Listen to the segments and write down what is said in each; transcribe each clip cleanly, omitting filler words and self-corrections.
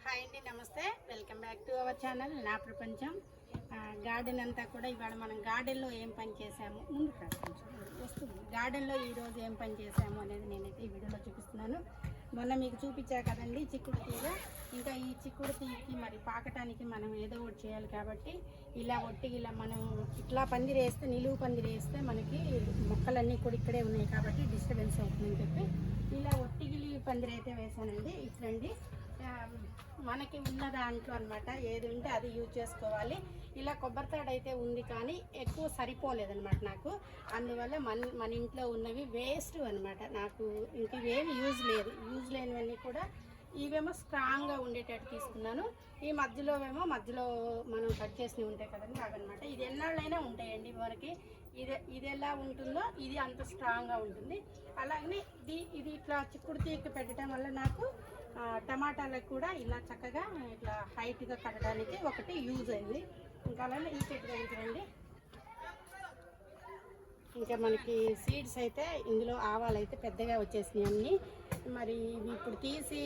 Hi అండి, నమస్తే. Welcome back to our channel నా ప్రపంచం. గార్డెన్ అంతా కూడా ఇవాళ మనం గార్డెన్లో ఏం పని చేసాము ముందు వస్తుంది. గార్డెన్లో ఈరోజు ఏం పని చేసాము అనేది నేనైతే ఈ వీడియోలో చూపిస్తున్నాను. మొన్న మీకు చూపించా కదండి చిక్కుడు తీగ. ఇంకా ఈ చిక్కుడు తీగకి మరి పాకటానికి మనం ఏదో ఒకటి చేయాలి కాబట్టి ఇలా ఇలా మనం ఇట్లా పందిరి వేస్తే, నిలువు పందిరి వేస్తే మనకి మొక్కలన్నీ కూడా ఇక్కడే ఉన్నాయి కాబట్టి డిస్టర్బెన్స్ అవుతుందని చెప్పి ఇలా ఒట్టిగిలి పందిరి అయితే వేసానండి. ఇట్లండి మనకి ఉన్న దాంట్లో అనమాట, ఏది ఉంటే అది యూజ్ చేసుకోవాలి. ఇలా కొబ్బరితాడు అయితే ఉంది కానీ ఎక్కువ సరిపోలేదనమాట నాకు. అందువల్ల మన ఇంట్లో ఉన్నవి వేస్ట్ అనమాట. నాకు ఇంక ఇవేమి యూజ్ లేనివన్నీ కూడా ఇవేమో స్ట్రాంగ్గా ఉండేటట్టు తీసుకున్నాను. ఈ మధ్యలో మనం కట్ చేసినవి ఉంటాయి కదండి, అవన్నమాట. ఇది ఎన్నాళ్ళైనా ఉంటాయండి మనకి. ఇది ఎలా ఉంటుందో ఇది అంత స్ట్రాంగ్గా ఉంటుంది. అలాగనే ఇది ఇట్లా చిక్కుడు తీగ పెట్టడం వల్ల నాకు టమాటాలకు కూడా ఇలా చక్కగా ఇట్లా హైట్గా కట్టడానికి ఒకటి యూజ్ అయింది. ఇంకా అలానే ఈ చెట్టు దగ్గరండి, ఇంకా మనకి సీడ్స్ అయితే ఇందులో ఆవాలు అయితే పెద్దగా వచ్చేసినాయి అన్నీ. మరి ఇవి ఇప్పుడు తీసి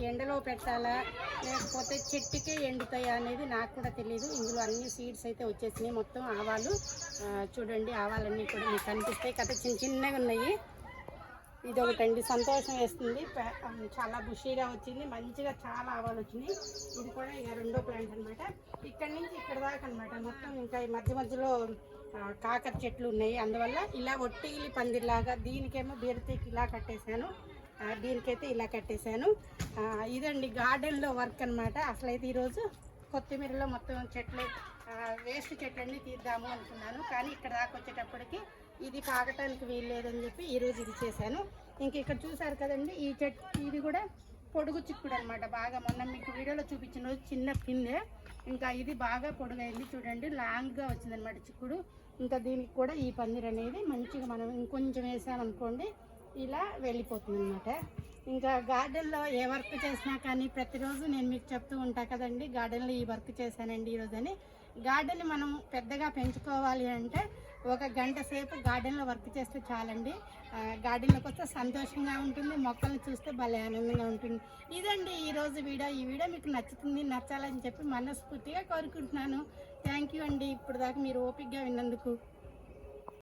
ఎండలో పెట్టాలా లేకపోతే చెట్టుకే ఎండుతాయా అనేది నాకు కూడా తెలియదు. ఇందులో అన్ని సీడ్స్ అయితే వచ్చేసినాయి. మొత్తం ఆవాలు చూడండి, ఆవాలన్నీ కూడా మీకు కనిపిస్తాయి కదా, చిన్నగా ఉన్నాయి. ఇది ఒకటండి, సంతోషం వేస్తుంది. చాలా బుషీగా వచ్చింది, మంచిగా చాలా ఆవాలు వచ్చినాయి. ఇది కూడా ఇక రెండో ప్లాంట్ అనమాట. ఇక్కడి నుంచి ఇక్కడ దాకా అనమాట మొత్తం. ఇంకా ఈ మధ్యలో కాకర చెట్లు ఉన్నాయి. అందువల్ల ఇలా ఒట్టిగిలి పందిరిలాగా, దీనికేమో బీరతీకి ఇలా కట్టేశాను, దీనికైతే ఇలా కట్టేశాను. ఇదండి గార్డెన్లో వర్క్ అనమాట. అసలైతే ఈరోజు కొత్తిమీరలో మొత్తం చెట్లు వేస్ట్ చెట్లన్నీ తీద్దాము అనుకున్నాను, కానీ ఇక్కడ దాకా వచ్చేటప్పటికి ఇది పాకటానికి వీల్లేదని చెప్పి ఈరోజు ఇది చేశాను. ఇంక ఇక్కడ చూసారు కదండి, ఈ చెట్టు ఇది కూడా పొడుగు చిక్కుడు అనమాట. బాగా మొన్న మీకు వీడియోలో చూపించిన రోజు చిన్న పిందె, ఇంకా ఇది బాగా పొడుగైంది చూడండి, లాంగ్గా వచ్చిందనమాట చిక్కుడు. ఇంకా దీనికి కూడా ఈ పందిరి అనేది మంచిగా మనం ఇంకొంచెం వేసామనుకోండి ఇలా వెళ్ళిపోతుంది అనమాట. ఇంకా గార్డెన్లో ఏ వర్క్ చేసినా కానీ ప్రతిరోజు నేను మీకు చెప్తూ ఉంటా కదండి, గార్డెన్లో ఈ వర్క్ చేశానండి ఈరోజు అని. గార్డెన్ని మనం పెద్దగా పెంచుకోవాలి అంటే ఒక గంట సేపు గార్డెన్లో వర్క్ చేస్తే చాలండి. గార్డెన్లోకి వస్తే సంతోషంగా ఉంటుంది, మొక్కలను చూస్తే భలే ఆనందంగా ఉంటుంది. ఇదండి ఈరోజు వీడియో. ఈ వీడియో మీకు నచ్చాలని చెప్పి మనస్ఫూర్తిగా కోరుకుంటున్నాను. థ్యాంక్ యూ అండి, ఇప్పుడు దాకా మీరు ఓపికగా విన్నందుకు.